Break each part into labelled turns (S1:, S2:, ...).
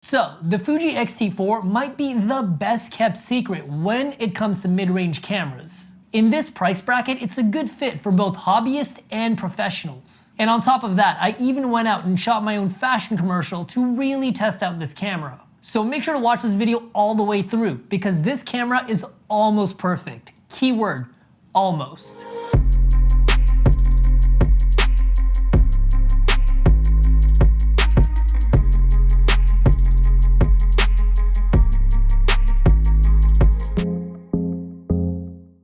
S1: So, the Fuji X-T4 might be the best kept secret when it comes to mid-range cameras. In this price bracket, it's a good fit for both hobbyists and professionals. And on top of that, I even went out and shot my own fashion commercial to really test out this camera. So make sure to watch this video all the way through, because this camera is almost perfect. Keyword, almost.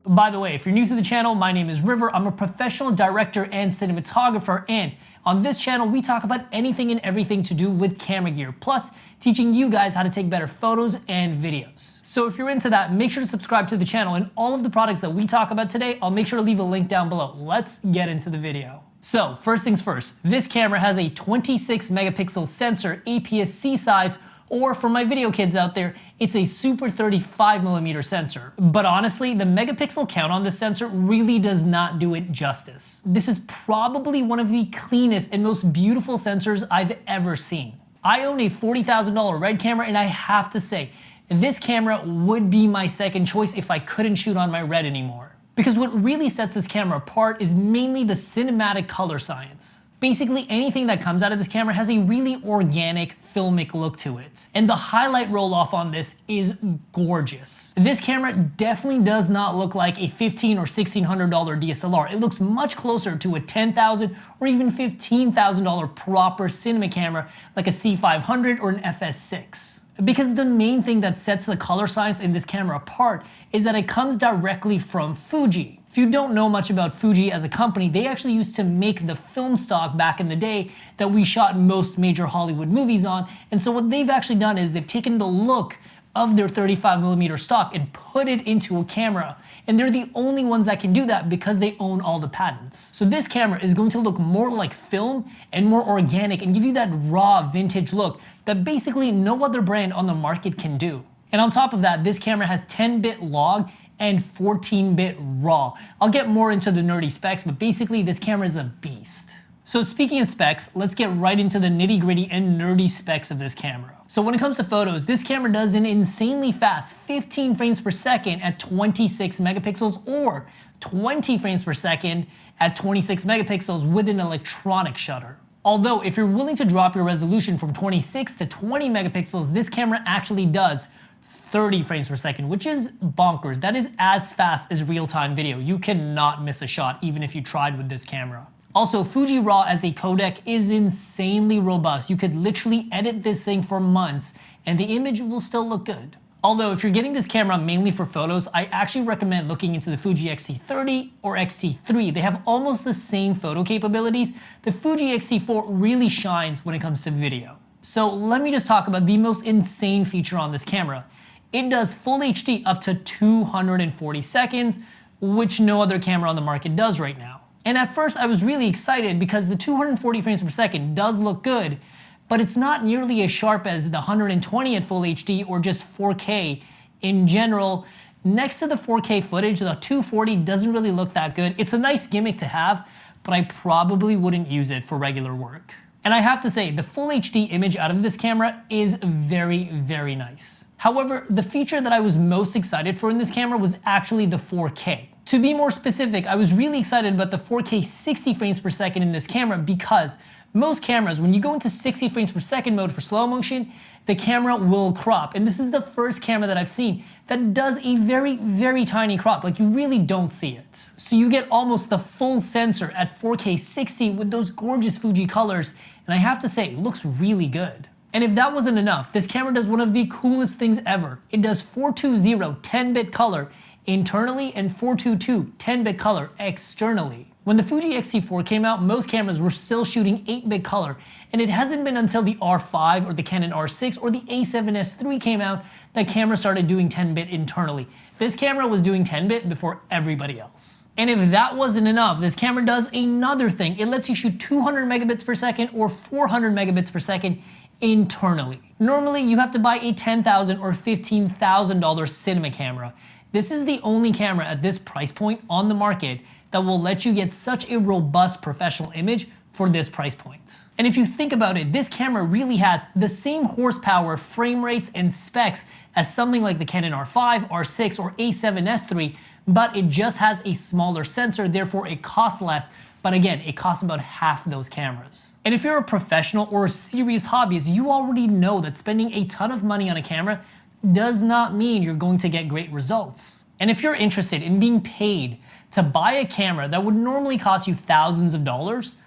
S1: By the way, if you're new to the channel, my name is River. I'm a professional director and cinematographer, and on this channel, we talk about anything and everything to do with camera gear, plus teaching you guys how to take better photos and videos. So if you're into that, make sure to subscribe to the channel, and all of the products that we talk about today, I'll make sure to leave a link down below. Let's get into the video. So first things first, this camera has a 26 megapixel sensor, APS-C size, or for my video kids out there, it's a super 35mm sensor. But honestly, the megapixel count on this sensor really does not do it justice. This is probably one of the cleanest and most beautiful sensors I've ever seen. I own a $40,000 RED camera, and I have to say, this camera would be my second choice if I couldn't shoot on my RED anymore. Because what really sets this camera apart is mainly the cinematic color science. Basically, anything that comes out of this camera has a really organic, filmic look to it. And the highlight roll-off on this is gorgeous. This camera definitely does not look like a $1,500 or $1,600 DSLR. It looks much closer to a $10,000 or even $15,000 proper cinema camera like a C500 or an FS6. Because the main thing that sets the color science in this camera apart is that it comes directly from Fuji. If you don't know much about Fuji as a company, they actually used to make the film stock back in the day that we shot most major Hollywood movies on, and so what they've actually done is they've taken the look of their 35mm stock and put it into a camera, and they're the only ones that can do that because they own all the patents. So this camera is going to look more like film and more organic and give you that raw vintage look that basically no other brand on the market can do. And on top of that, this camera has 10-bit log and 14-bit RAW. I'll get more into the nerdy specs, but basically this camera is a beast. So speaking of specs, let's get right into the nitty-gritty and nerdy specs of this camera. So when it comes to photos, this camera does an insanely fast 15 frames per second at 26 megapixels or 20 frames per second at 26 megapixels with an electronic shutter. Although if you're willing to drop your resolution from 26 to 20 megapixels, this camera actually does 30 frames per second, which is bonkers. That is as fast as real-time video. You cannot miss a shot, even if you tried with this camera. Also, Fuji RAW as a codec is insanely robust. You could literally edit this thing for months, and the image will still look good. Although, if you're getting this camera mainly for photos, I actually recommend looking into the Fuji X-T30 or X-T3. They have almost the same photo capabilities. The Fuji X-T4 really shines when it comes to video. So let me just talk about the most insane feature on this camera. It does full HD up to 240 seconds, which no other camera on the market does right now. And at first I was really excited because the 240 frames per second does look good, but it's not nearly as sharp as the 120 at full HD or just 4K in general. Next to the 4K footage, the 240 doesn't really look that good. It's a nice gimmick to have, but I probably wouldn't use it for regular work. And I have to say, the full HD image out of this camera is very, very nice. However, the feature that I was most excited for in this camera was actually the 4K. To be more specific, I was really excited about the 4K 60 frames per second in this camera because most cameras, when you go into 60 frames per second mode for slow motion, the camera will crop. And this is the first camera that I've seen that does a very, very tiny crop, like you really don't see it. So you get almost the full sensor at 4K 60 with those gorgeous Fuji colors, and I have to say, it looks really good. And if that wasn't enough, this camera does one of the coolest things ever. It does 420 10-bit color internally and 422 10-bit color externally. When the Fuji X-T4 came out, most cameras were still shooting 8-bit color, and it hasn't been until the R5 or the Canon R6 or the A7S III came out that cameras started doing 10-bit internally. This camera was doing 10-bit before everybody else. And if that wasn't enough, this camera does another thing. It lets you shoot 200 megabits per second or 400 megabits per second internally. Normally, you have to buy a $10,000 or $15,000 cinema camera. This is the only camera at this price point on the market that will let you get such a robust professional image for this price point. And if you think about it, this camera really has the same horsepower, frame rates, and specs as something like the Canon R5, R6, or A7S III, but it just has a smaller sensor, therefore it costs less, but again, it costs about half those cameras. And if you're a professional or a serious hobbyist, you already know that spending a ton of money on a camera does not mean you're going to get great results. And if you're interested in being paid to buy a camera that would normally cost you thousands of dollars,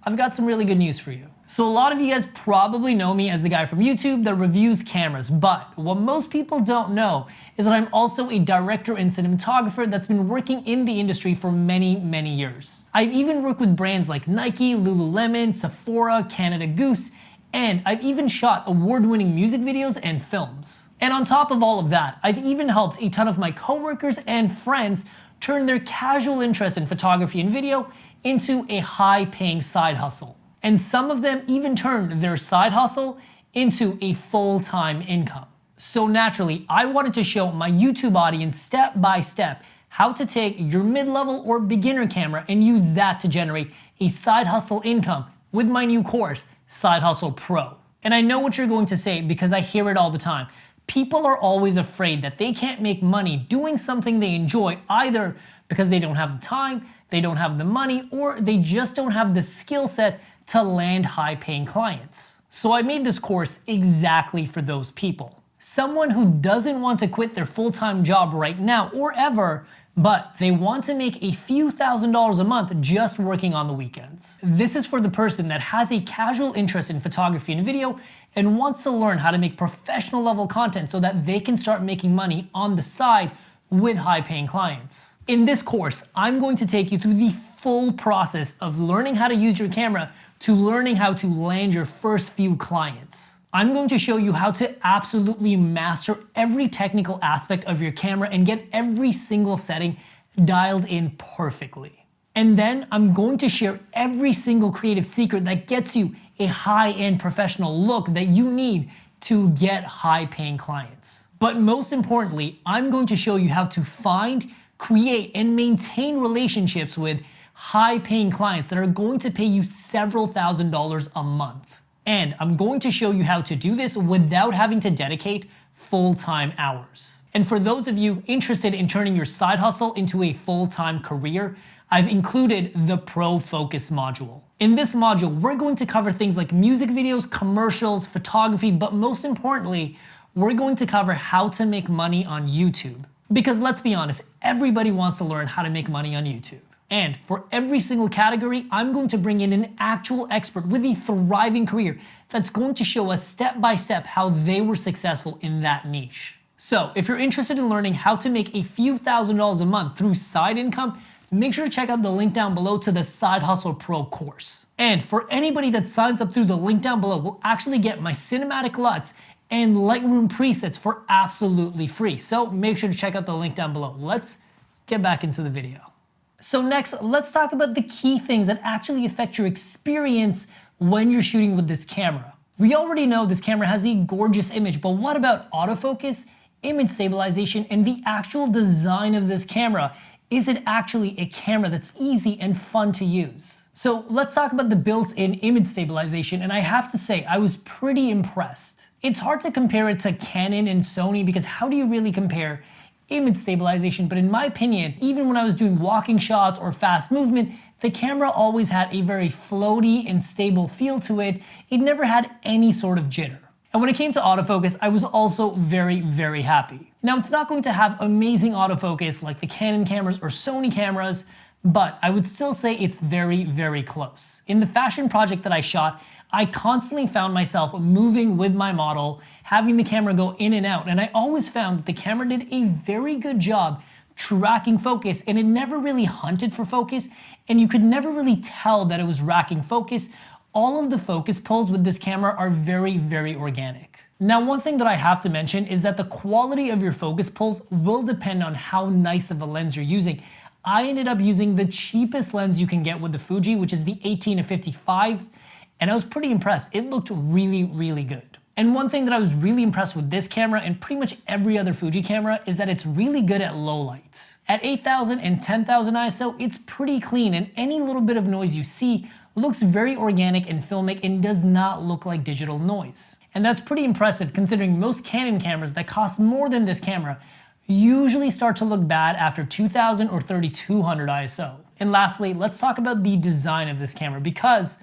S1: I've got some really good news for you. So a lot of you guys probably know me as the guy from YouTube that reviews cameras, but what most people don't know is that I'm also a director and cinematographer that's been working in the industry for many, many years. I've even worked with brands like Nike, Lululemon, Sephora, Canada Goose, and I've even shot award-winning music videos and films. And on top of all of that, I've even helped a ton of my coworkers and friends turn their casual interest in photography and video into a high-paying side hustle. And some of them even turned their side hustle into a full-time income. So naturally, I wanted to show my YouTube audience step by step how to take your mid-level or beginner camera and use that to generate a side hustle income with my new course, Side Hustle Pro. And I know what you're going to say because I hear it all the time. People are always afraid that they can't make money doing something they enjoy, either because they don't have the time, they don't have the money, or they just don't have the skill set to land high-paying clients. So I made this course exactly for those people. Someone who doesn't want to quit their full-time job right now or ever, but they want to make a few $1,000s a month just working on the weekends. This is for the person that has a casual interest in photography and video and wants to learn how to make professional level content so that they can start making money on the side with high-paying clients. In this course, I'm going to take you through the full process of learning how to use your camera to learning how to land your first few clients. I'm going to show you how to absolutely master every technical aspect of your camera and get every single setting dialed in perfectly. And then I'm going to share every single creative secret that gets you a high-end professional look that you need to get high-paying clients. But most importantly, I'm going to show you how to find, create, and maintain relationships with high-paying clients that are going to pay you several $1,000s a month. And I'm going to show you how to do this without having to dedicate full-time hours. And for those of you interested in turning your side hustle into a full-time career, I've included the Pro Focus module. In this module, we're going to cover things like music videos, commercials, photography, but most importantly, we're going to cover how to make money on YouTube. Because let's be honest, everybody wants to learn how to make money on YouTube. And for every single category, I'm going to bring in an actual expert with a thriving career that's going to show us step by step how they were successful in that niche. So if you're interested in learning how to make a few $1,000s a month through side income, make sure to check out the link down below to the Side Hustle Pro course. And for anybody that signs up through the link down below, will actually get my cinematic LUTs and Lightroom presets for absolutely free. So make sure to check out the link down below. Let's get back into the video. So next, let's talk about the key things that actually affect your experience when you're shooting with this camera. We already know this camera has a gorgeous image, but what about autofocus, image stabilization, and the actual design of this camera? Is it actually a camera that's easy and fun to use? So let's talk about the built-in image stabilization, and I have to say, I was pretty impressed. It's hard to compare it to Canon and Sony because how do you really compare image stabilization? But in my opinion, even when I was doing walking shots or fast movement, the camera always had a very floaty and stable feel to it. It never had any sort of jitter. And when it came to autofocus, I was also very, very happy. Now, it's not going to have amazing autofocus like the Canon cameras or Sony cameras, but I would still say it's very, very close. In the fashion project that I shot, I constantly found myself moving with my model, having the camera go in and out, and I always found that the camera did a very good job tracking focus, and it never really hunted for focus, and you could never really tell that it was racking focus. All of the focus pulls with this camera are very, very organic. Now, one thing that I have to mention is that the quality of your focus pulls will depend on how nice of a lens you're using. I ended up using the cheapest lens you can get with the Fuji, which is the 18-55, and I was pretty impressed. It looked really, really good. And one thing that I was really impressed with this camera and pretty much every other Fuji camera is that it's really good at low lights. At 8,000 and 10,000 ISO, it's pretty clean, and any little bit of noise you see looks very organic and filmic and does not look like digital noise. And that's pretty impressive considering most Canon cameras that cost more than this camera usually start to look bad after 2000 or 3200 ISO. And lastly, let's talk about the design of this camera because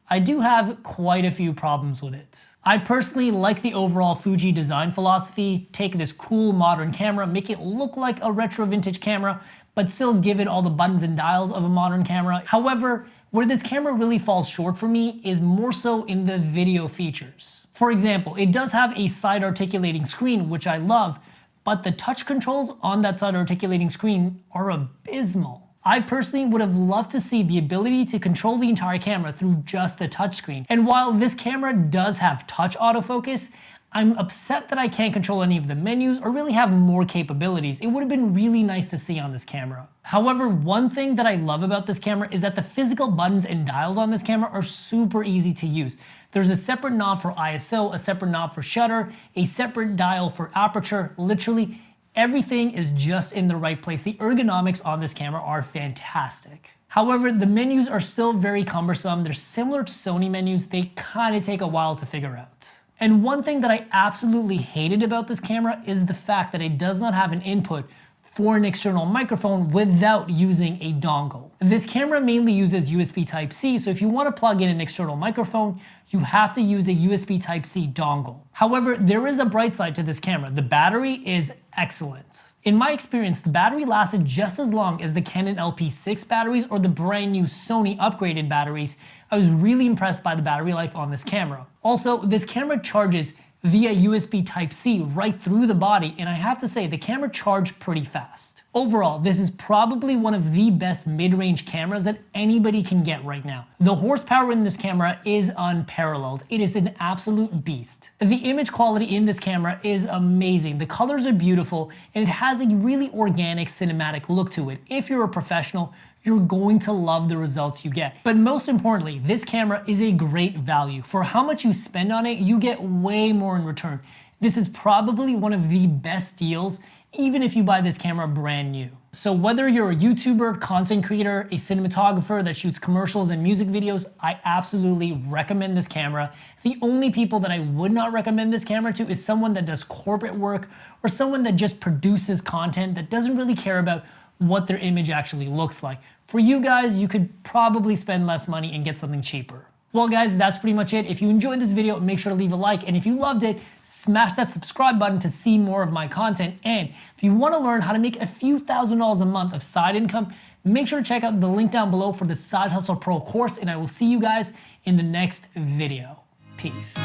S1: I do have quite a few problems with it. I personally like the overall Fuji design philosophy, take this cool modern camera, make it look like a retro vintage camera, but still give it all the buttons and dials of a modern camera. However, where this camera really falls short for me is more so in the video features. For example, it does have a side articulating screen, which I love, but the touch controls on that side articulating screen are abysmal. I personally would have loved to see the ability to control the entire camera through just the touchscreen. And while this camera does have touch autofocus, I'm upset that I can't control any of the menus or really have more capabilities. It would have been really nice to see on this camera. However, one thing that I love about this camera is that the physical buttons and dials on this camera are super easy to use. There's a separate knob for ISO, a separate knob for shutter, a separate dial for aperture. Literally everything is just in the right place. The ergonomics on this camera are fantastic. However, the menus are still very cumbersome. They're similar to Sony menus. They kind of take a while to figure out. And one thing that I absolutely hated about this camera is the fact that it does not have an input for an external microphone without using a dongle. This camera mainly uses USB Type-C, so if you want to plug in an external microphone, you have to use a USB Type-C dongle. However, there is a bright side to this camera. The battery is excellent. In my experience, the battery lasted just as long as the Canon LP6 batteries or the brand new Sony upgraded batteries. I was really impressed by the battery life on this camera. Also, this camera charges via USB Type-C right through the body, and I have to say the camera charged pretty fast. Overall, this is probably one of the best mid-range cameras that anybody can get right now. The horsepower in this camera is unparalleled. It is an absolute beast. The image quality in this camera is amazing. The colors are beautiful, and it has a really organic cinematic look to it. If you're a professional, you're going to love the results you get. But most importantly, this camera is a great value. For how much you spend on it, you get way more in return. This is probably one of the best deals, even if you buy this camera brand new. So whether you're a YouTuber, content creator, a cinematographer that shoots commercials and music videos, I absolutely recommend this camera. The only people that I would not recommend this camera to is someone that does corporate work or someone that just produces content that doesn't really care about what their image actually looks like. For you guys, you could probably spend less money and get something cheaper. Well guys, that's pretty much it. If you enjoyed this video, make sure to leave a like, and if you loved it, smash that subscribe button to see more of my content. And if you want to learn how to make a few $1,000s a month of side income, make sure to check out the link down below for the Side Hustle Pro course, and I will see you guys in the next video. Peace.